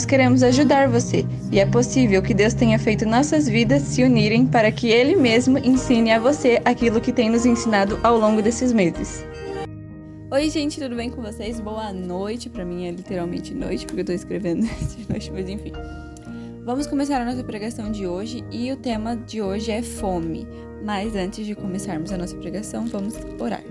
queremos ajudar você, e é possível que Deus tenha feito nossas vidas se unirem para que Ele mesmo ensine a você aquilo que tem nos ensinado ao longo desses meses. Oi, gente, tudo bem com vocês? Boa noite. Pra mim é literalmente noite, porque eu tô escrevendo de noite, mas enfim. Vamos começar a nossa pregação de hoje e o tema de hoje é fome. Mas antes de começarmos a nossa pregação, vamos orar.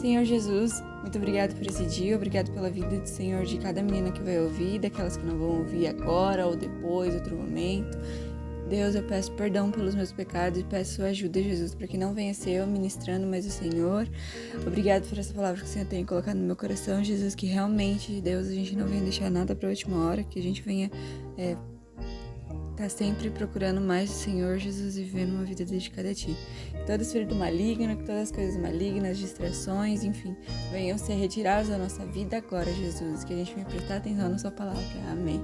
Senhor Jesus, muito obrigado por esse dia, obrigado pela vida do Senhor de cada menina que vai ouvir, daquelas que não vão ouvir agora ou depois, outro momento. Deus, eu peço perdão pelos meus pecados e peço sua ajuda, Jesus, para que não venha ser eu ministrando, mas o Senhor. Obrigado por essa palavra que o Senhor tem colocado no meu coração, Jesus, que realmente, Deus, a gente não venha deixar nada para a última hora, que a gente venha tá sempre procurando mais o Senhor, Jesus, e vivendo uma vida dedicada a Ti. Que todo espírito maligno, que todas as coisas malignas, distrações, enfim, venham ser retirados da nossa vida agora, Jesus. Que a gente venha prestar atenção na Sua palavra. Amém.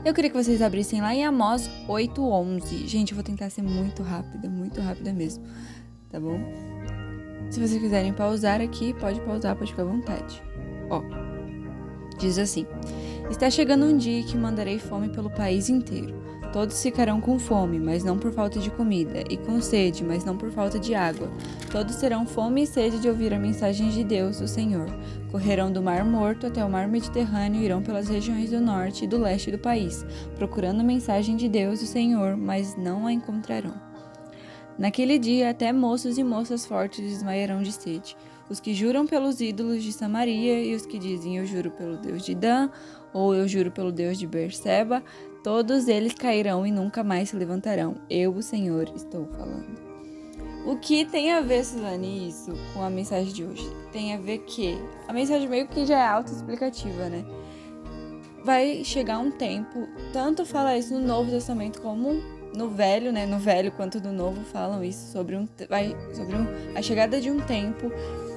Eu queria que vocês abrissem lá em Amós 8:11. Gente, eu vou tentar ser muito rápida mesmo, tá bom? Se vocês quiserem pausar aqui, pode pausar, pode ficar à vontade. Diz assim: está chegando um dia que mandarei fome pelo país inteiro. Todos ficarão com fome, mas não por falta de comida, e com sede, mas não por falta de água. Todos terão fome e sede de ouvir a mensagem de Deus, o Senhor. Correrão do Mar Morto até o Mar Mediterrâneo e irão pelas regiões do norte e do leste do país, procurando a mensagem de Deus, o Senhor, mas não a encontrarão. Naquele dia, até moços e moças fortes desmaiarão de sede. Os que juram pelos ídolos de Samaria e os que dizem eu juro pelo Deus de Dan ou eu juro pelo Deus de Beerseba, todos eles cairão e nunca mais se levantarão. Eu, o Senhor, estou falando. O que tem a ver, Suzane, isso com a mensagem de hoje? Tem a ver que a mensagem meio que já é autoexplicativa, né? Vai chegar um tempo, tanto fala isso no Novo Testamento como no Velho, né? No Velho quanto no Novo falam isso sobre a chegada de um tempo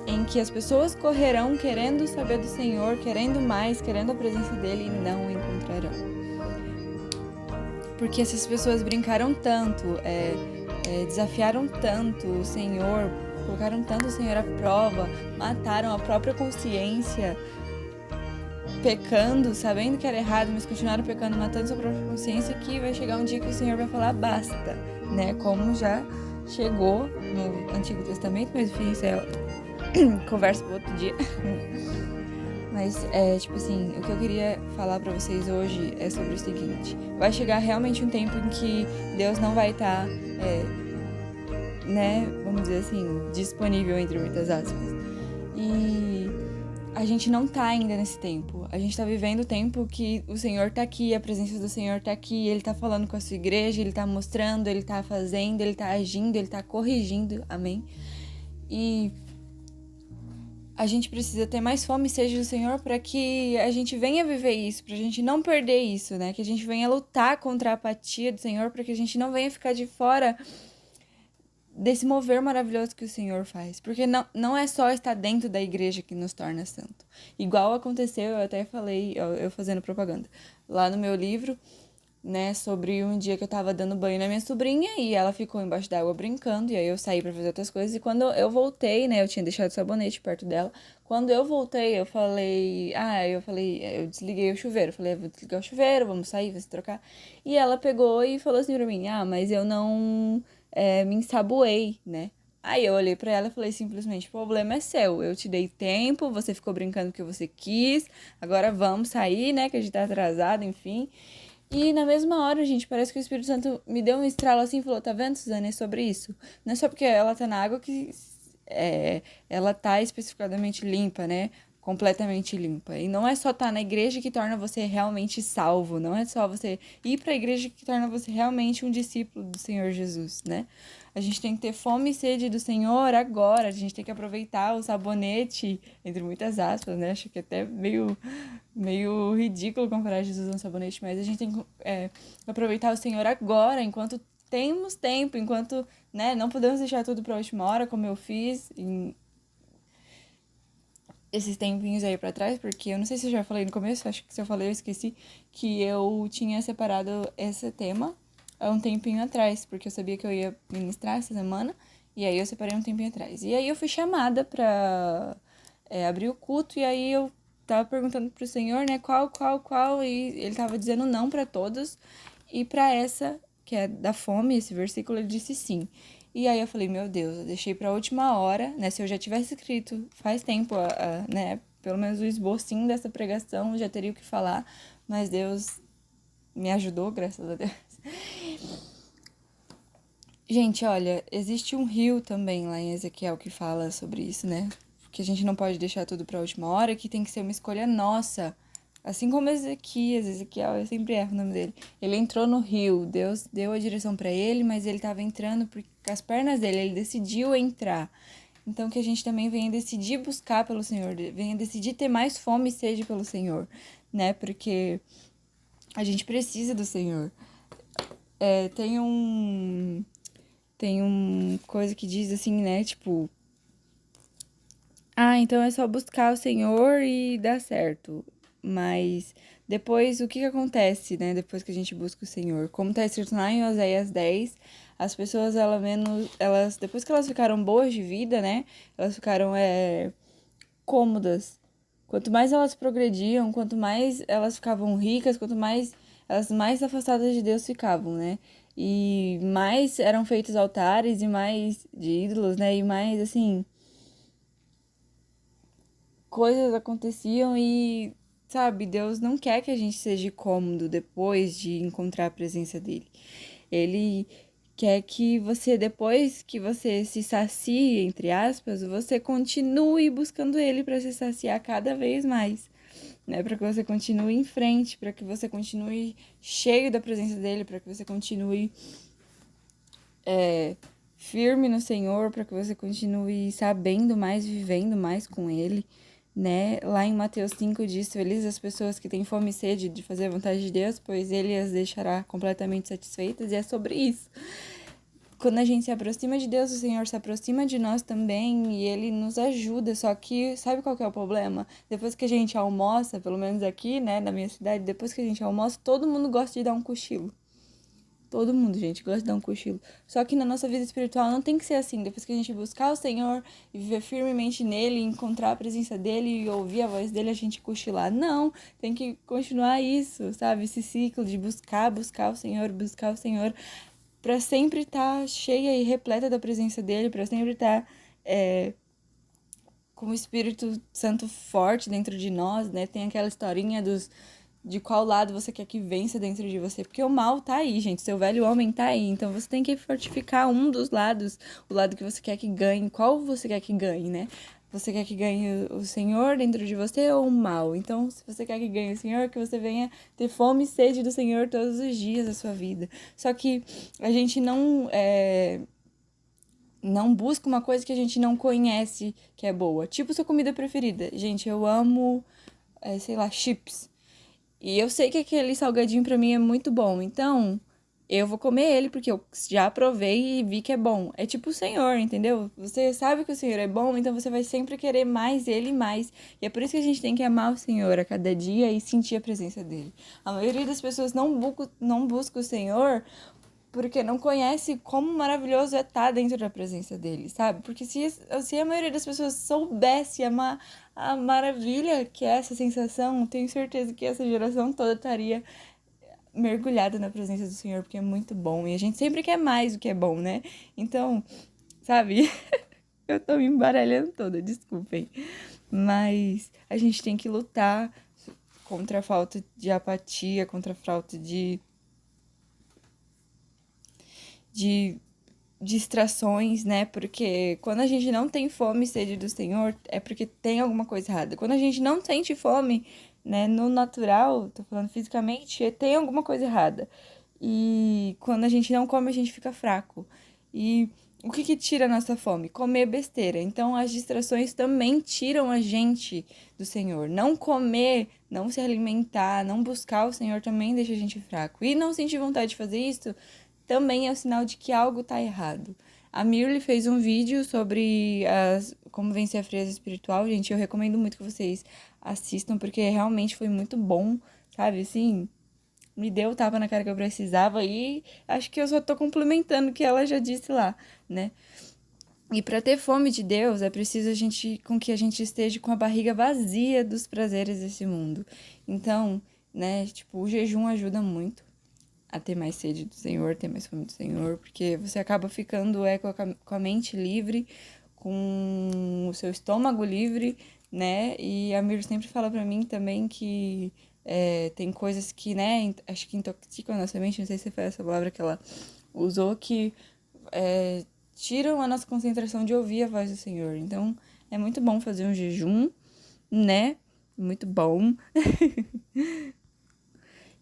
em que as pessoas correrão querendo saber do Senhor, querendo mais, querendo a presença dele e não o encontrarão. Porque essas pessoas brincaram tanto, desafiaram tanto o Senhor, colocaram tanto o Senhor à prova, mataram a própria consciência, pecando, sabendo que era errado, mas continuaram pecando, matando sua própria consciência, que vai chegar um dia que o Senhor vai falar basta, né? Como já chegou no Antigo Testamento, mas enfim, isso é conversa para outro dia. Mas tipo assim, o que eu queria falar pra vocês hoje é sobre o seguinte: vai chegar realmente um tempo em que Deus não vai estar, né, vamos dizer assim, disponível entre muitas aspas. E a gente não tá ainda nesse tempo. A gente tá vivendo o tempo que o Senhor tá aqui, a presença do Senhor tá aqui, Ele tá falando com a sua igreja, Ele tá mostrando, Ele tá fazendo, Ele tá agindo, Ele tá corrigindo, amém? E a gente precisa ter mais fome e sede do Senhor para que a gente venha viver isso, para a gente não perder isso, né? Que a gente venha lutar contra a apatia do Senhor, para que a gente não venha ficar de fora desse mover maravilhoso que o Senhor faz. Porque não é só estar dentro da igreja que nos torna santo. Igual aconteceu, eu até falei, eu fazendo propaganda, lá no meu livro, né, sobre um dia que eu tava dando banho na minha sobrinha e ela ficou embaixo d'água brincando, e aí eu saí pra fazer outras coisas, e quando eu voltei, né, eu tinha deixado o sabonete perto dela, quando eu voltei, eu desliguei o chuveiro, falei, vou desligar o chuveiro, vamos sair, vamos trocar, e ela pegou e falou assim pra mim, mas eu não me ensaboei, né. Aí eu olhei pra ela e falei simplesmente, o problema é seu, eu te dei tempo, você ficou brincando porque você quis, agora vamos sair, né, que a gente tá atrasado, enfim. E na mesma hora, gente, parece que o Espírito Santo me deu um estralo assim e falou, tá vendo, Suzane, é sobre isso. Não é só porque ela tá na água que ela tá especificadamente limpa, né? Completamente limpa. E não é só estar na igreja que torna você realmente salvo. Não é só você ir pra igreja que torna você realmente um discípulo do Senhor Jesus, né? A gente tem que ter fome e sede do Senhor agora. A gente tem que aproveitar o sabonete, entre muitas aspas, né? Acho que é até meio ridículo comparar Jesus a um sabonete, mas a gente tem que aproveitar o Senhor agora, enquanto temos tempo, enquanto, né, não podemos deixar tudo para a última hora, como eu fiz esses tempinhos aí pra trás, porque eu não sei se eu já falei no começo, acho que se eu falei eu esqueci, que eu tinha separado esse tema há um tempinho atrás, porque eu sabia que eu ia ministrar essa semana, e aí eu separei um tempinho atrás. E aí eu fui chamada pra abrir o culto, e aí eu tava perguntando pro Senhor, né, qual, e ele tava dizendo não pra todos, e pra essa, que é da fome, esse versículo, ele disse sim. E aí eu falei, meu Deus, eu deixei pra última hora, né, se eu já tivesse escrito faz tempo, né, pelo menos o esbocinho dessa pregação, eu já teria o que falar, mas Deus me ajudou, graças a Deus. Gente, olha, existe um rio também lá em Ezequiel que fala sobre isso, né? Que a gente não pode deixar tudo pra última hora, que tem que ser uma escolha nossa. Assim como Ezequiel, eu sempre erro o nome dele. Ele entrou no rio, Deus deu a direção pra ele, mas ele tava entrando porque com as pernas dele, ele decidiu entrar. Então que a gente também venha decidir buscar pelo Senhor, venha decidir ter mais fome e sede pelo Senhor, né? Porque a gente precisa do Senhor. Tem um coisa que diz assim, né? Tipo, então é só buscar o Senhor e dá certo. Mas depois, o que acontece, né? Depois que a gente busca o Senhor? Como tá escrito lá em Oséias 10, as pessoas, depois que elas ficaram boas de vida, né? Elas ficaram cômodas. Quanto mais elas progrediam, quanto mais elas ficavam ricas, quanto mais elas mais afastadas de Deus ficavam, né? E mais eram feitos altares e mais de ídolos, né? E mais, assim, coisas aconteciam e, sabe, Deus não quer que a gente seja cômodo depois de encontrar a presença dele. Ele quer que você, depois que você se sacie, entre aspas, você continue buscando ele para se saciar cada vez mais, né? Para que você continue em frente, para que você continue cheio da presença dele, para que você continue firme no Senhor, para que você continue sabendo mais, vivendo mais com ele, né? Lá em Mateus 5 diz: Felizes as pessoas que têm fome e sede de fazer a vontade de Deus, pois ele as deixará completamente satisfeitas, e é sobre isso. Quando a gente se aproxima de Deus, o Senhor se aproxima de nós também e ele nos ajuda. Só que, sabe qual que é o problema? Depois que a gente almoça, pelo menos aqui, né, na minha cidade, depois que a gente almoça, todo mundo gosta de dar um cochilo. Todo mundo, gente, gosta de dar um cochilo. Só que na nossa vida espiritual não tem que ser assim. Depois que a gente buscar o Senhor e viver firmemente nele, encontrar a presença dele e ouvir a voz dele, a gente cochilar. Não, tem que continuar isso, sabe? Esse ciclo de buscar buscar o Senhor, para sempre estar cheia e repleta da presença dele, para sempre estar com o Espírito Santo forte dentro de nós, né? Tem aquela historinha de qual lado você quer que vença dentro de você, porque o mal tá aí, gente, seu velho homem tá aí, então você tem que fortificar um dos lados, o lado que você quer que ganhe, qual você quer que ganhe, né? Você quer que ganhe o Senhor dentro de você ou o mal? Então, se você quer que ganhe o Senhor, que você venha ter fome e sede do Senhor todos os dias da sua vida. Só que a gente não busca uma coisa que a gente não conhece que é boa. Tipo sua comida preferida. Gente, eu amo, sei lá, chips. E eu sei que aquele salgadinho pra mim é muito bom. Então, eu vou comer ele porque eu já provei e vi que é bom. É tipo o Senhor, entendeu? Você sabe que o Senhor é bom, então você vai sempre querer mais ele e mais. E é por isso que a gente tem que amar o Senhor a cada dia e sentir a presença dele. A maioria das pessoas não busca o Senhor porque não conhece como maravilhoso é estar dentro da presença dele, sabe? Porque se a maioria das pessoas soubesse a maravilha que é essa sensação, tenho certeza que essa geração toda estaria mergulhada na presença do Senhor, porque é muito bom. E a gente sempre quer mais do que é bom, né? Então, sabe? Eu tô me embaralhando toda, desculpem. Mas a gente tem que lutar contra a falta de apatia, contra a falta de distrações, né? Porque quando a gente não tem fome e sede do Senhor, é porque tem alguma coisa errada. Quando a gente não sente fome, né, no natural, tô falando fisicamente, tem alguma coisa errada. E quando a gente não come, a gente fica fraco. E o que tira a nossa fome? Comer besteira. Então as distrações também tiram a gente do Senhor. Não comer, não se alimentar, não buscar o Senhor também deixa a gente fraco. E não sentir vontade de fazer isso também é o sinal de que algo tá errado. A Mirly fez um vídeo sobre como vencer a frieza espiritual. Gente, eu recomendo muito que vocês assistam, porque realmente foi muito bom, sabe? Assim, me deu o tapa na cara que eu precisava e acho que eu só tô complementando o que ela já disse lá, né? E para ter fome de Deus, é preciso que a gente esteja com a barriga vazia dos prazeres desse mundo. Então, né, tipo, o jejum ajuda muito a ter mais sede do Senhor, ter mais fome do Senhor, porque você acaba ficando com a mente livre, com o seu estômago livre, né? E a Mir sempre fala pra mim também que tem coisas que, né, acho que intoxicam a nossa mente, não sei se foi essa palavra que ela usou, que tiram a nossa concentração de ouvir a voz do Senhor. Então, é muito bom fazer um jejum, né? Muito bom.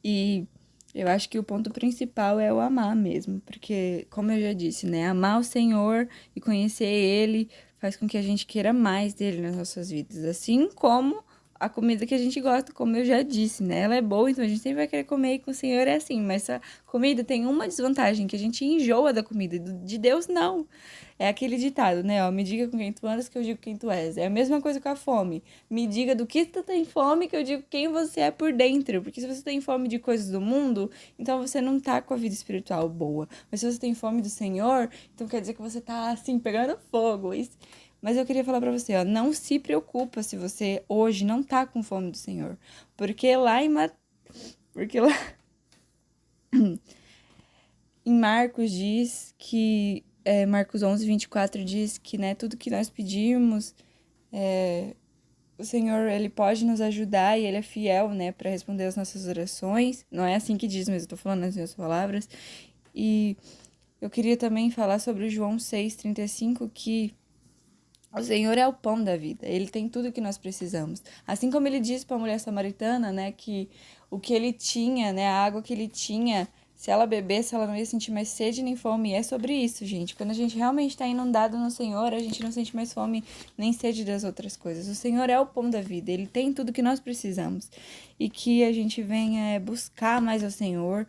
E eu acho que o ponto principal é o amar mesmo, porque, como eu já disse, né? Amar o Senhor e conhecer Ele faz com que a gente queira mais dele nas nossas vidas. Assim como a comida que a gente gosta, como eu já disse, né? Ela é boa, então a gente sempre vai querer comer e com o Senhor é assim. Mas essa comida tem uma desvantagem, que a gente enjoa da comida. De Deus, não. É aquele ditado, né? Ó, me diga com quem tu andas que eu digo quem tu és. É a mesma coisa com a fome. Me diga do que tu tem fome que eu digo quem você é por dentro. Porque se você tem fome de coisas do mundo, então você não tá com a vida espiritual boa. Mas se você tem fome do Senhor, então quer dizer que você tá, assim, pegando fogo. Mas eu queria falar pra você, ó, não se preocupa se você hoje não tá com fome do Senhor. Porque lá em... Porque lá em Marcos diz que... Marcos 11:24 diz que, né, tudo que nós pedimos... O Senhor, Ele pode nos ajudar e Ele é fiel, né, para responder as nossas orações. Não é assim que diz, mas eu tô falando as minhas palavras. E eu queria também falar sobre o João 6:35, que o Senhor é o pão da vida. Ele tem tudo que nós precisamos. Assim como Ele disse para a mulher samaritana, né, que o que Ele tinha, né, a água que Ele tinha, se ela bebesse, ela não ia sentir mais sede nem fome. E é sobre isso, gente. Quando a gente realmente está inundado no Senhor, a gente não sente mais fome nem sede das outras coisas. O Senhor é o pão da vida. Ele tem tudo que nós precisamos. E que a gente venha buscar mais o Senhor,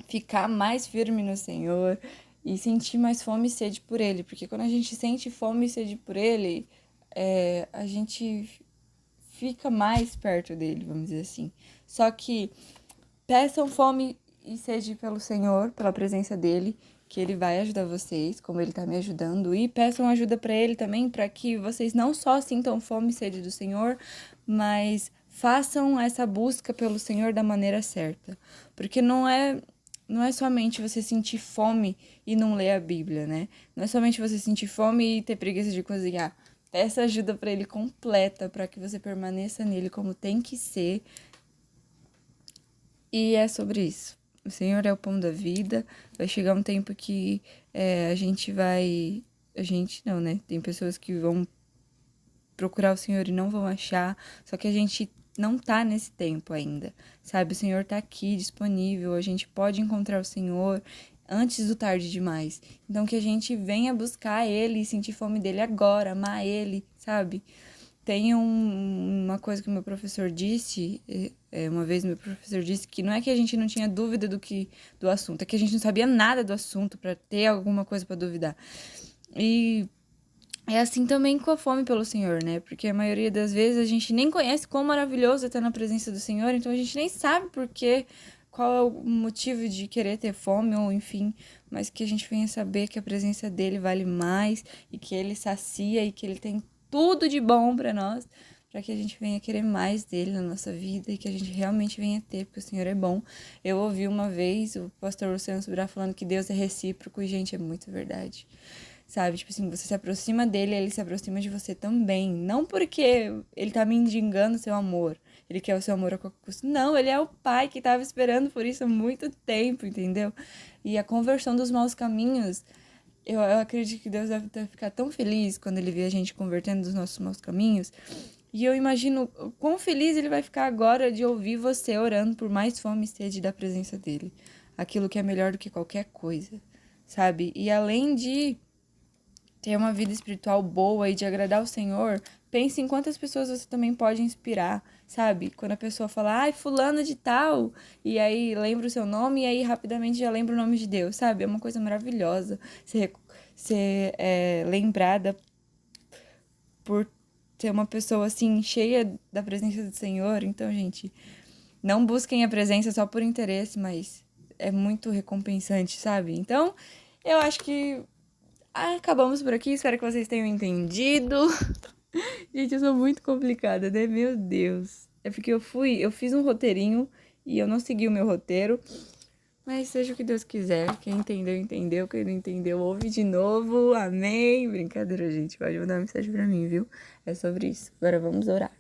ficar mais firme no Senhor e sentir mais fome e sede por Ele. Porque quando a gente sente fome e sede por Ele, a gente fica mais perto dele, vamos dizer assim. Só que peçam fome e sede pelo Senhor, pela presença dele, que ele vai ajudar vocês, como ele tá me ajudando, e peçam ajuda para ele também, para que vocês não só sintam fome e sede do Senhor, mas façam essa busca pelo Senhor da maneira certa. Porque não é somente você sentir fome e não ler a Bíblia, né? Não é somente você sentir fome e ter preguiça de cozinhar. Peça ajuda para ele completa, para que você permaneça nele como tem que ser. E é sobre isso. O Senhor é o pão da vida. Vai chegar um tempo que a gente vai... A gente não, né? Tem pessoas que vão procurar o Senhor e não vão achar. Só que a gente não tá nesse tempo ainda, sabe? O Senhor tá aqui, disponível. A gente pode encontrar o Senhor antes do tarde demais. Então que a gente venha buscar Ele e sentir fome dEle agora, amar Ele, sabe? Tem uma coisa que o meu professor disse, uma vez meu professor disse que não é que a gente não tinha dúvida do assunto, é que a gente não sabia nada do assunto para ter alguma coisa para duvidar. E é assim também com a fome pelo Senhor, né? Porque a maioria das vezes a gente nem conhece quão maravilhoso é estar na presença do Senhor, então a gente nem sabe por quê, qual é o motivo de querer ter fome, ou enfim, mas que a gente venha saber que a presença dele vale mais e que ele sacia e que ele tem tudo de bom para nós, para que a gente venha querer mais dele na nossa vida e que a gente realmente venha ter, porque o Senhor é bom. Eu ouvi uma vez o pastor Luciano Subirá falando que Deus é recíproco e, gente, é muito verdade. Sabe, tipo assim, você se aproxima dele, ele se aproxima de você também. Não porque ele tá mendigando seu amor, ele quer o seu amor a qualquer custo. Não, ele é o pai que tava esperando por isso há muito tempo, entendeu? E a conversão dos maus caminhos, eu acredito que Deus deve ficar tão feliz quando ele vê a gente convertendo dos nossos maus caminhos. E eu imagino o quão feliz ele vai ficar agora de ouvir você orando por mais fome e sede da presença dele. Aquilo que é melhor do que qualquer coisa, sabe? E além de ter uma vida espiritual boa e de agradar o Senhor, pense em quantas pessoas você também pode inspirar, sabe? Quando a pessoa fala, ai, fulano de tal, e aí lembra o seu nome, e aí rapidamente já lembra o nome de Deus, sabe? É uma coisa maravilhosa ser lembrada por ter uma pessoa, assim, cheia da presença do Senhor. Então, gente, não busquem a presença só por interesse, mas é muito recompensante, sabe? Então, eu acho que Acabamos por aqui, espero que vocês tenham entendido. Gente, eu sou muito complicada, né? Meu Deus. É porque eu fiz um roteirinho e eu não segui o meu roteiro. Mas seja o que Deus quiser. Quem entendeu, entendeu. Quem não entendeu, ouve de novo. Amém. Brincadeira, gente. Pode mandar uma mensagem pra mim, viu? É sobre isso. Agora vamos orar.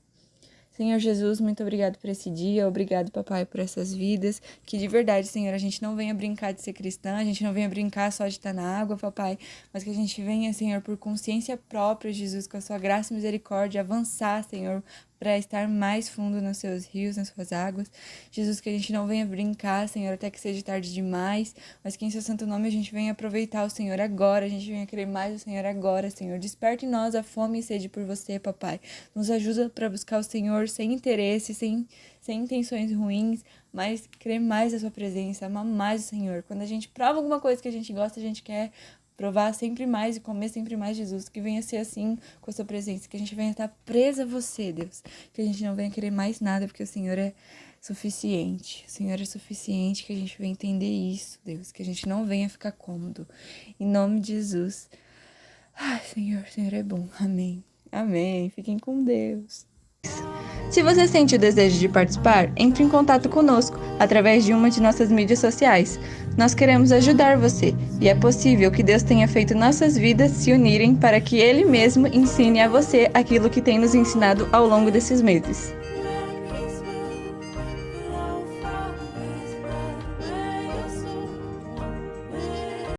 Senhor Jesus, muito obrigado por esse dia, obrigado, papai, por essas vidas, que de verdade, Senhor, a gente não venha brincar de ser cristã, a gente não venha brincar só de estar na água, papai, mas que a gente venha, Senhor, por consciência própria, Jesus, com a sua graça e misericórdia, avançar, Senhor, para estar mais fundo nos seus rios, nas suas águas. Jesus, que a gente não venha brincar, Senhor, até que seja tarde demais, mas que em seu santo nome a gente venha aproveitar o Senhor agora, a gente venha querer mais o Senhor agora, Senhor. Desperte em nós a fome e sede por você, papai. Nos ajuda para buscar o Senhor sem interesse, sem intenções ruins, mas querer mais a sua presença, amar mais o Senhor. Quando a gente prova alguma coisa que a gente gosta, a gente quer provar sempre mais e comer sempre mais, Jesus, que venha ser assim com a sua presença, que a gente venha estar presa a você, Deus, que a gente não venha querer mais nada, porque o Senhor é suficiente, o Senhor é suficiente, que a gente venha entender isso, Deus, que a gente não venha ficar cômodo, em nome de Jesus. Ai, Senhor, o Senhor é bom, amém, amém, fiquem com Deus. Se você sente o desejo de participar, entre em contato conosco através de uma de nossas mídias sociais. Nós queremos ajudar você e é possível que Deus tenha feito nossas vidas se unirem para que Ele mesmo ensine a você aquilo que tem nos ensinado ao longo desses meses.